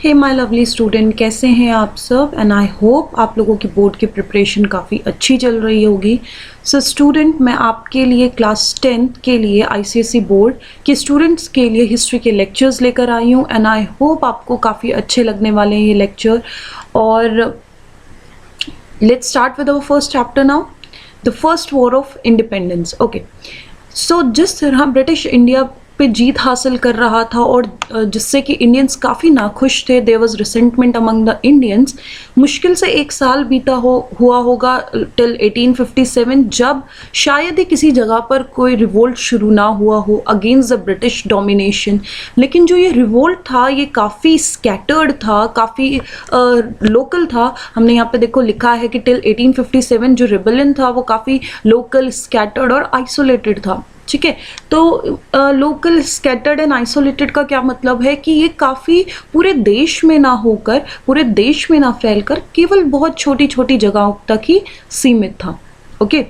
Hey my lovely student, कैसे हैं आप सब? एंड आई होप आप लोगों की बोर्ड की प्रिपरेशन काफ़ी अच्छी चल रही होगी। सो स्टूडेंट, मैं आपके लिए क्लास 10th के लिए आईसीएसई बोर्ड के स्टूडेंट्स के लिए हिस्ट्री के लेक्चर्स लेकर आई हूँ एंड आई होप आपको काफ़ी अच्छे लगने वाले हैं ये लेक्चर। और let's start with our first chapter now, the first war of independence. Okay, so जिस तरह ब्रिटिश इंडिया पे जीत हासिल कर रहा था और जिससे कि इंडियंस काफ़ी नाखुश थे, there was resentment among the Indians. मुश्किल से एक साल बीता हुआ होगा टिल 1857, जब शायद ही किसी जगह पर कोई रिवोल्ट शुरू ना हुआ हो अगेंस्ट द ब्रिटिश डोमिनेशन। लेकिन जो ये रिवोल्ट था ये काफ़ी स्कैटर्ड था, काफ़ी लोकल था। हमने यहाँ पे देखो लिखा है कि टिल 1857 जो रिबेलियन था वो काफ़ी लोकल, स्कैटर्ड और आइसोलेटेड था। ठीक है, तो लोकल, स्कैटर्ड एंड आइसोलेटेड का क्या मतलब है कि ये काफ़ी पूरे देश में ना होकर, पूरे देश में ना फैलकर केवल बहुत छोटी छोटी जगहों तक ही सीमित था। ओके,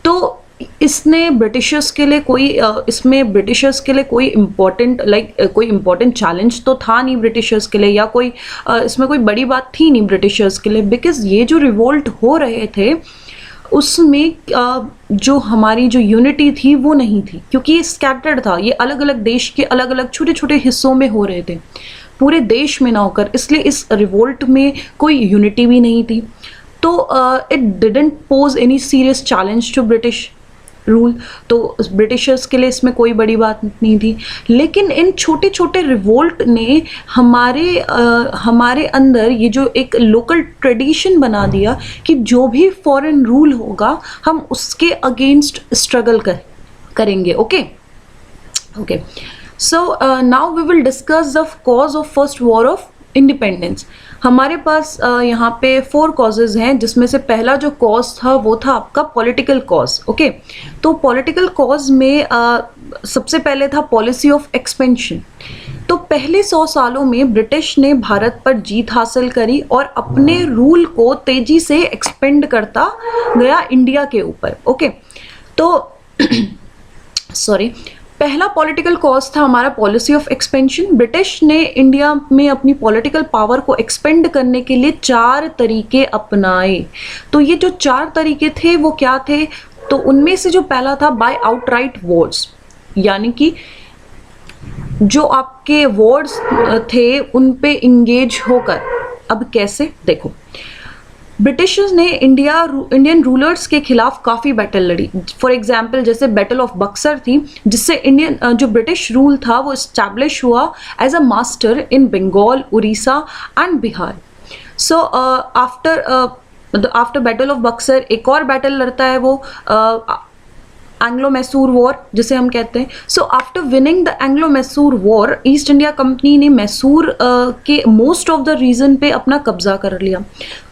तो इसने ब्रिटिशर्स के लिए कोई इसमें ब्रिटिशर्स के लिए कोई इम्पोर्टेंट चैलेंज तो था नहीं ब्रिटिशर्स के लिए, या कोई इसमें कोई बड़ी बात थी नहीं ब्रिटिशर्स के लिए, बिकॉज ये जो रिवोल्ट हो रहे थे उसमें जो हमारी जो यूनिटी थी वो नहीं थी, क्योंकि ये स्कैटर्ड था, ये अलग अलग देश के अलग अलग छोटे छोटे हिस्सों में हो रहे थे, पूरे देश में ना होकर, इसलिए इस रिवोल्ट में कोई यूनिटी भी नहीं थी। तो it didn't pose any serious challenge to British rule, तो ब्रिटिशर्स के लिए इसमें कोई बड़ी बात नहीं थी। लेकिन इन छोटे छोटे रिवोल्ट ने हमारे अंदर ये जो एक लोकल ट्रेडिशन बना दिया कि जो भी फॉरेन रूल होगा हम उसके अगेंस्ट स्ट्रगल करेंगे। Okay, so now we will discuss the cause of first war of independence. हमारे पास यहाँ पे 4 कॉजेज हैं, जिसमें से पहला जो कॉज था वो था आपका पॉलिटिकल कॉज। ओके, तो पॉलिटिकल कॉज में सबसे पहले था पॉलिसी ऑफ एक्सपेंशन। तो पहले 100 सालों में ब्रिटिश ने भारत पर जीत हासिल करी और अपने रूल को तेजी से एक्सपेंड करता गया इंडिया के ऊपर। ओके, तो सॉरी, पहला पॉलिटिकल कॉज था हमारा पॉलिसी ऑफ एक्सपेंशन। ब्रिटिश ने इंडिया में अपनी पॉलिटिकल पावर को एक्सपेंड करने के लिए 4 तरीके अपनाए। तो ये जो 4 तरीके थे वो क्या थे? तो उनमें से जो पहला था बाय आउटराइट वॉर्स, यानी कि जो आपके वॉर्स थे उन पे इंगेज होकर। अब कैसे, देखो, ब्रिटिशर्स ने इंडियन रूलर्स के खिलाफ काफ़ी बैटल लड़ी। फॉर एग्जाम्पल जैसे बैटल ऑफ बक्सर थी, जिससे जो ब्रिटिश रूल था वो इस्टेब्लिश हुआ as a master in Bengal, Orissa and Bihar. So after battle of Buxar एक और बैटल लड़ता है वो एंग्लो मैसूर वॉर, जिसे हम कहते हैं। So after winning the Anglo Mysore war, east India company ने मैसूर के मोस्ट ऑफ द रीजन पे अपना कब्जा कर लिया।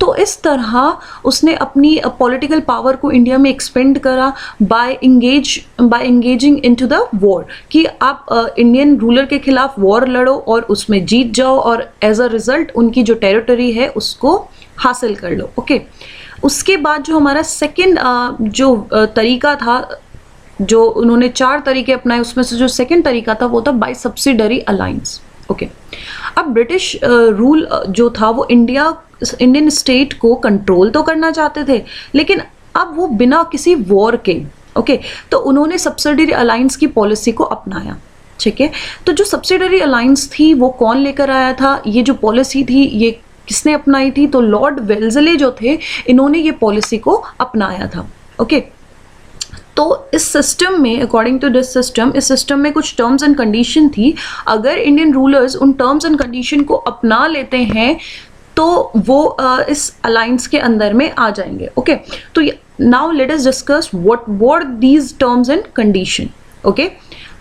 तो इस तरह उसने अपनी पॉलिटिकल पावर को इंडिया में एक्सपेंड करा by engaging into the war, कि आप इंडियन रूलर के खिलाफ वॉर लड़ो और उसमें जीत जाओ और एज अ रिजल्ट उनकी जो टेरिटरी है उसको हासिल कर लो। ओके, उसके बाद जो हमारा सेकेंड तरीका था, जो उन्होंने 4 तरीके अपनाए, उसमें से जो सेकंड तरीका था वो था बाय सब्सिडरी अलायंस। ओके, अब ब्रिटिश रूल जो था वो इंडियन स्टेट को कंट्रोल तो करना चाहते थे, लेकिन अब वो बिना किसी वॉर के। ओके, तो उन्होंने सब्सिडरी अलायंस की पॉलिसी को अपनाया। ठीक है, तो जो सब्सिडरी अलायंस थी वो कौन लेकर आया था? ये जो पॉलिसी थी ये किसने अपनाई थी? तो लॉर्ड वेल्जले जो थे, इन्होंने ये पॉलिसी को अपनाया था। ओके, तो इस सिस्टम में, अकॉर्डिंग टू दिस सिस्टम, इस सिस्टम में कुछ टर्म्स एंड कंडीशन थी। अगर इंडियन रूलर्स उन टर्म्स एंड कंडीशन को अपना लेते हैं तो वो इस अलायंस के अंदर में आ जाएंगे। ओके, तो now let us discuss what were these terms and condition. Okay,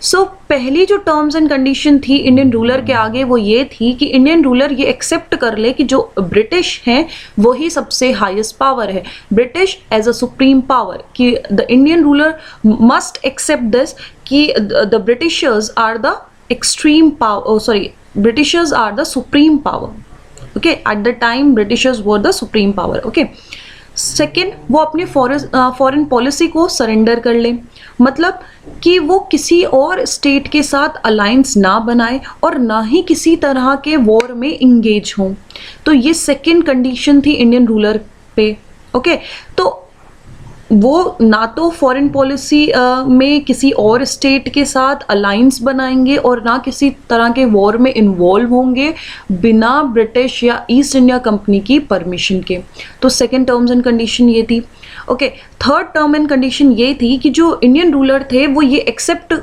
so पहली जो टर्म्स एंड कंडीशन थी इंडियन रूलर के आगे वो ये थी कि इंडियन रूलर ये एक्सेप्ट कर ले कि जो ब्रिटिश हैं वही सबसे हाईएस्ट पावर है, British as a supreme power, कि the Indian ruler must accept this कि the Britishers are the extreme power, Britishers are the supreme power. Okay, at the time Britishers were the supreme power. Okay, second, वो अपनी foreign policy को surrender कर ले। मतलब कि वो किसी और स्टेट के साथ अलायंस ना बनाए और ना ही किसी तरह के वॉर में इंगेज हों। तो ये सेकंड कंडीशन थी इंडियन रूलर पे। ओके, तो वो ना तो फॉरेन पॉलिसी में किसी और स्टेट के साथ अलायंस बनाएंगे और ना किसी तरह के वॉर में इन्वॉल्व होंगे बिना ब्रिटिश या ईस्ट इंडिया कंपनी की परमिशन के। तो सेकंड टर्म्स एंड कंडीशन ये थी। Okay, third term and condition ये थी कि जो इंडियन रूलर थे वो ये एक्सेप्ट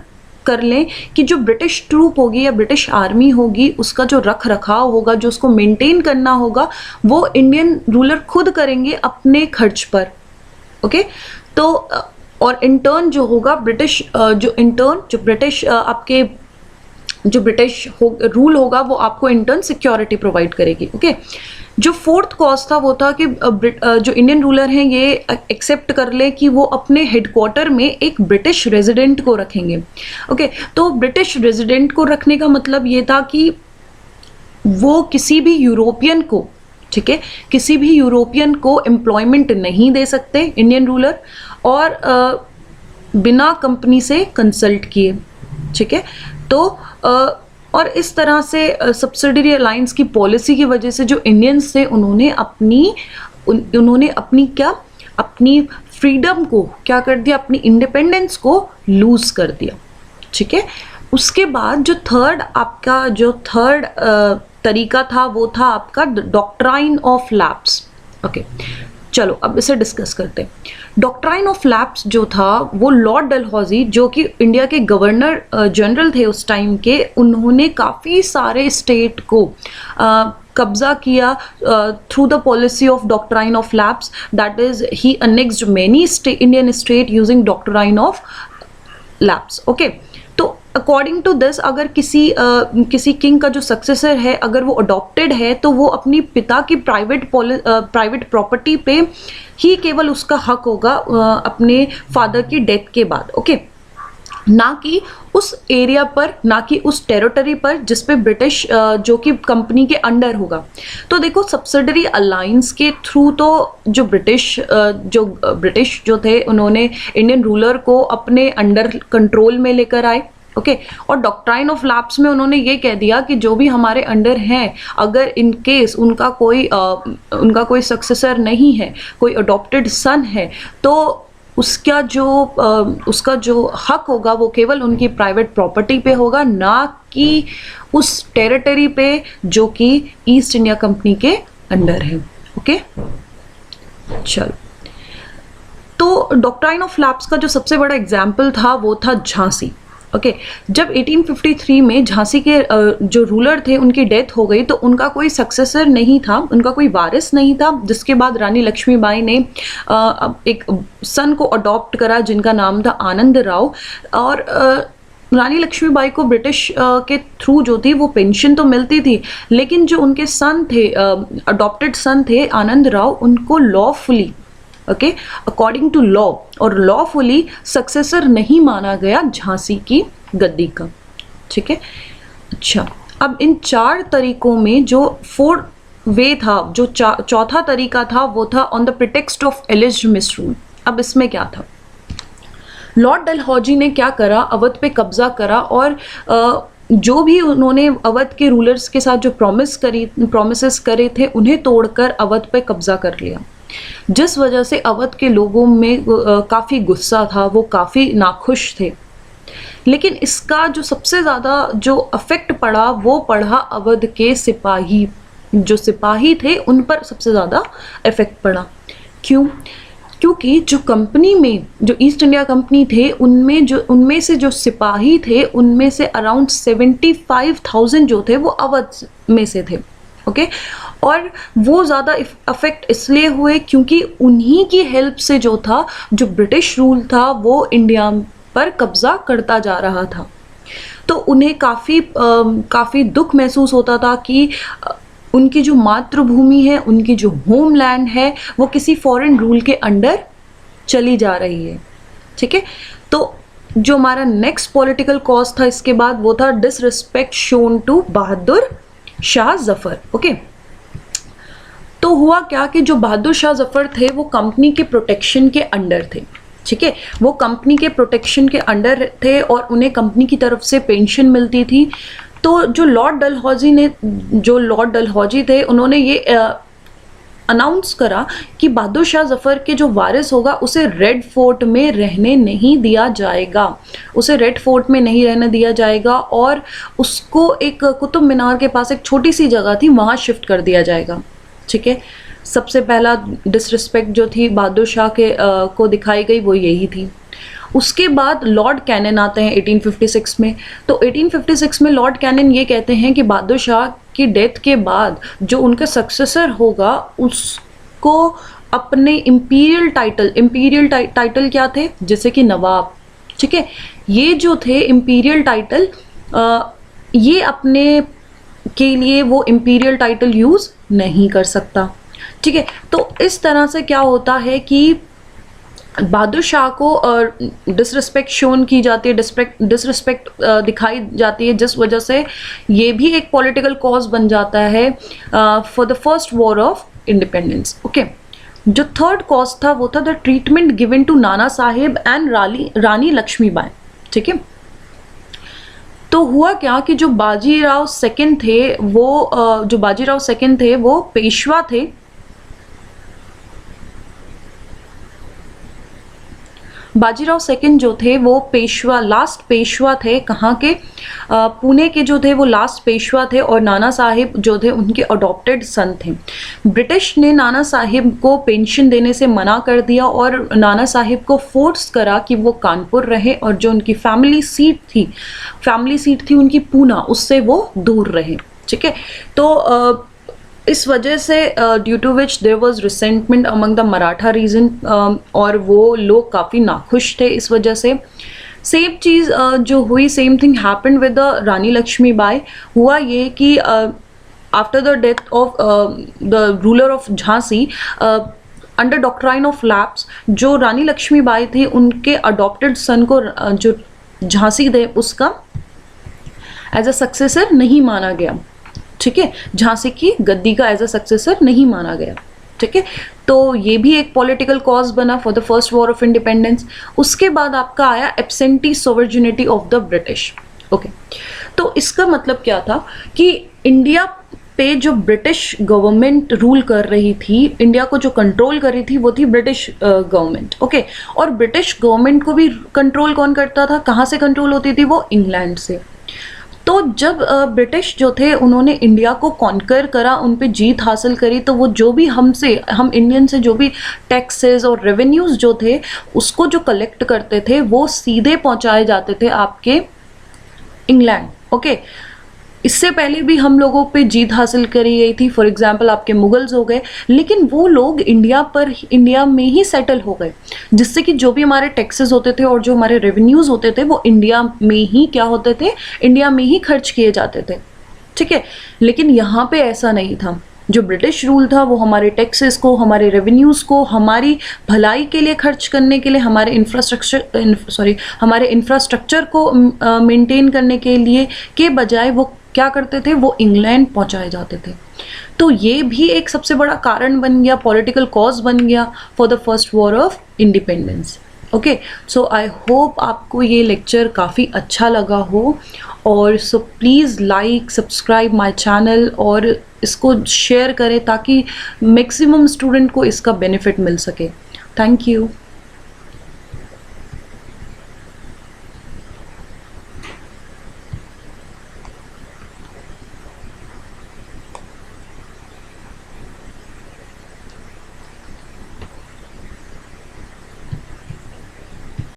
कर लें कि जो ब्रिटिश ट्रूप होगी या ब्रिटिश आर्मी होगी उसका जो रख रखाव होगा, जो उसको मेंटेन करना होगा, वो इंडियन रूलर खुद करेंगे अपने खर्च पर। ओके, तो और इंटर्न जो होगा ब्रिटिश जो ब्रिटिश रूल होगा वो आपको इंटर्न सिक्योरिटी प्रोवाइड करेगी। ओके, जो फोर्थ कॉज था वो था कि जो इंडियन रूलर हैं ये एक्सेप्ट कर ले कि वो अपने हेडक्वार्टर में एक ब्रिटिश रेजिडेंट को रखेंगे। ओके, तो ब्रिटिश रेजिडेंट को रखने का मतलब ये था कि वो किसी भी यूरोपियन को, ठीक है, किसी भी यूरोपियन को एम्प्लॉयमेंट नहीं दे सकते इंडियन रूलर, और बिना कंपनी से कंसल्ट किए। ठीक है, तो और इस तरह से सब्सिडरी अलायंस की पॉलिसी की वजह से जो इंडियंस थे उन्होंने अपनी फ्रीडम को क्या कर दिया, अपनी इंडिपेंडेंस को लूज कर दिया। ठीक है, उसके बाद जो थर्ड तरीका था वो था आपका डॉक्ट्राइन ऑफ लैप्स। ओके, चलो अब इसे डिस्कस करते हैं। डॉक्ट्राइन ऑफ लैप्स जो था वो लॉर्ड डलहौजी, जो कि इंडिया के गवर्नर जनरल थे उस टाइम के, उन्होंने काफ़ी सारे स्टेट को कब्जा किया through the policy of doctrine of lapse. That is he annexed many Indian state using doctrine of lapse. Okay, तो अकॉर्डिंग टू दिस अगर किसी किंग का जो सक्सेसर है अगर वो अडॉप्टेड है तो वो अपनी पिता की प्राइवेट प्रॉपर्टी पे ही केवल उसका हक होगा अपने फादर की डेथ के बाद। ओके, ना कि उस एरिया पर, ना कि उस टेरिटरी पर जिस पे ब्रिटिश जो कि कंपनी के अंडर होगा। तो देखो, सब्सिडरी अलायंस के थ्रू तो जो ब्रिटिश जो थे उन्होंने इंडियन रूलर को अपने अंडर कंट्रोल में लेकर आए। ओके, और डॉक्ट्राइन ऑफ लैप्स में उन्होंने ये कह दिया कि जो भी हमारे अंडर हैं, अगर इन केस उनका कोई सक्सेसर नहीं है, कोई अडॉप्टेड सन है, तो उसका जो हक होगा वो केवल उनकी प्राइवेट प्रॉपर्टी पे होगा, ना कि उस टेरिटरी पे जो कि ईस्ट इंडिया कंपनी के अंडर है। ओके, चलो, तो डॉक्ट्राइन ऑफ लैप्स का जो सबसे बड़ा एग्जाम्पल था वो था झांसी। ओके, जब 1853 में झांसी के जो रूलर थे उनकी डेथ हो गई तो उनका कोई सक्सेसर नहीं था, उनका कोई वारिस नहीं था, जिसके बाद रानी लक्ष्मीबाई ने एक सन को अडॉप्ट करा जिनका नाम था आनंद राव। और रानी लक्ष्मीबाई को ब्रिटिश के थ्रू जो थी वो पेंशन तो मिलती थी, लेकिन जो उनके सन थे, अडॉप्टेड सन थे आनंद राव, उनको lawfully, okay, according to law और लॉफुली सक्सेसर नहीं माना गया झांसी की गद्दी का। ठीक है, अच्छा, अब इन 4 तरीकों में जो 4 वे था, जो चौथा तरीका था वो था ऑन द प्रिटेक्स्ट ऑफ एलिज्ड मिसरूल। अब इसमें क्या था, लॉर्ड डलहौजी ने क्या करा, अवध पे कब्जा करा और जो भी उन्होंने अवध के रूलर्स के साथ जो प्रोमिसेस करे थे उन्हें तोड़कर अवध पे कब्जा कर लिया, जिस वजह से अवध के लोगों में काफ़ी गुस्सा था, वो काफ़ी नाखुश थे। लेकिन इसका जो सबसे ज़्यादा जो अफेक्ट पड़ा वो पड़ा अवध के सिपाही, जो सिपाही थे उन पर सबसे ज़्यादा इफेक्ट पड़ा। क्यों? क्योंकि जो कंपनी में, जो ईस्ट इंडिया कंपनी थे, उनमें से जो सिपाही थे उनमें से अराउंड 75,000 जो थे वो अवध में से थे। ओके, और वो ज़्यादा अफेक्ट इसलिए हुए क्योंकि उन्हीं की हेल्प से जो था, जो ब्रिटिश रूल था वो इंडिया पर कब्जा करता जा रहा था। तो उन्हें काफ़ी दुख महसूस होता था कि उनकी जो मातृभूमि है, उनकी जो होमलैंड है, वो किसी फॉरेन रूल के अंडर चली जा रही है। ठीक है, तो जो हमारा नेक्स्ट पॉलिटिकल कॉज था इसके बाद वो था disrespect shown to Bahadur Shah Zafar. Okay, तो हुआ क्या कि जो बहादुर शाह जफर थे वो कंपनी के प्रोटेक्शन के अंडर थे। ठीक है, वो कंपनी के प्रोटेक्शन के अंडर थे और उन्हें कंपनी की तरफ से पेंशन मिलती थी। तो जो लॉर्ड डलहौजी थे, उन्होंने ये अनाउंस करा कि बहादुर शाह जफ़र के जो वारिस होगा उसे रेड फोर्ट में रहने नहीं दिया जाएगा, उसे रेड फोर्ट में नहीं रहने दिया जाएगा और उसको एक कुतुब मीनार के पास एक छोटी सी जगह थी, वहाँ शिफ्ट कर दिया जाएगा। ठीक है, सबसे पहला डिसरिस्पेक्ट जो थी बहादुर शाह के को दिखाई गई वो यही थी। उसके बाद लॉर्ड कैनन आते हैं 1856 में। तो 1856 में लॉर्ड कैनन ये कहते हैं कि बहादुर शाह की डेथ के बाद जो उनका सक्सेसर होगा उसको अपने इम्पीरियल टाइटल क्या थे, जैसे कि नवाब। ठीक है, ये जो थे इम्पीरियल टाइटल, ये अपने के लिए वो इम्पीरियल टाइटल यूज़ नहीं कर सकता। ठीक है, तो इस तरह से क्या होता है कि बहादुर शाह को डिसरिस्पेक्ट शोन की जाती है, डिसरिस्पेक्ट दिखाई जाती है, जिस वजह से ये भी एक पॉलिटिकल कॉज बन जाता है for the first war of independence. Okay, जो थर्ड कॉज था वो था the treatment given to Nana Sahib and रानी लक्ष्मीबाई। ठीक है, तो हुआ क्या कि जो बाजीराव सेकंड थे वो पेशवा थे। बाजीराव सेकंड जो थे वो लास्ट पेशवा थे। कहाँ के? पुणे के जो थे वो लास्ट पेशवा थे और नाना साहिब जो थे उनके अडॉप्टेड सन थे। ब्रिटिश ने नाना साहिब को पेंशन देने से मना कर दिया और नाना साहिब को फोर्स करा कि वो कानपुर रहे और जो उनकी फैमिली सीट थी उनकी पूना, उससे वो दूर रहे। ठीक है, तो इस वजह से due to which there was resentment among the Maratha region और वो लोग काफ़ी नाखुश थे इस वजह से। सेम चीज़ जो हुई, same thing happened with the Rani Lakshmibai. हुआ ये कि after the death of the ruler of Jhansi under doctrine of lapse, जो रानी लक्ष्मीबाई थी उनके अडॉप्टेड सन को जो झांसी थे उसका एज अ सक्सेसर नहीं माना गया। ठीक है, झांसी की गद्दी का एज अ सक्सेसर नहीं माना गया। ठीक है, तो ये भी एक पॉलिटिकल कॉज बना for the first war of independence. उसके बाद आपका आया absentee sovereignty of the British. Okay, तो इसका मतलब क्या था कि इंडिया पे जो ब्रिटिश गवर्नमेंट रूल कर रही थी, इंडिया को जो कंट्रोल कर रही थी वो थी ब्रिटिश गवर्नमेंट। ओके, और ब्रिटिश गवर्नमेंट को भी कंट्रोल कौन करता था, कहाँ से कंट्रोल होती थी वो? इंग्लैंड से। तो जब ब्रिटिश जो थे उन्होंने इंडिया को कॉन्कर करा, उन पे जीत हासिल करी, तो वो जो भी हम इंडियन से जो भी टैक्सेस और रेवेन्यूज़ जो थे उसको जो कलेक्ट करते थे वो सीधे पहुंचाए जाते थे आपके इंग्लैंड। ओके, इससे पहले भी हम लोगों पे जीत हासिल करी गई थी, फॉर एग्जांपल आपके मुगल्स हो गए, लेकिन वो लोग इंडिया में ही सेटल हो गए, जिससे कि जो भी हमारे टैक्सेस होते थे और जो हमारे रेवेन्यूज़ होते थे वो इंडिया में ही क्या होते थे, इंडिया में ही खर्च किए जाते थे। ठीक है, लेकिन यहाँ पे ऐसा नहीं था। जो ब्रिटिश रूल था वो हमारे टैक्सेस को, हमारे रेवेन्यूज़ को हमारी भलाई के लिए खर्च करने के लिए, हमारे इंफ्रास्ट्रक्चर को मेंटेन करने के लिए के बजाय वो क्या करते थे, वो इंग्लैंड पहुंचाए जाते थे। तो ये भी एक सबसे बड़ा कारण बन गया, पॉलिटिकल कॉज बन गया for the first war of independence. Okay, so I hope आपको ये लेक्चर काफ़ी अच्छा लगा हो, और so please like subscribe my channel और इसको शेयर करें ताकि मैक्सिमम स्टूडेंट को इसका बेनिफिट मिल सके। Thank you.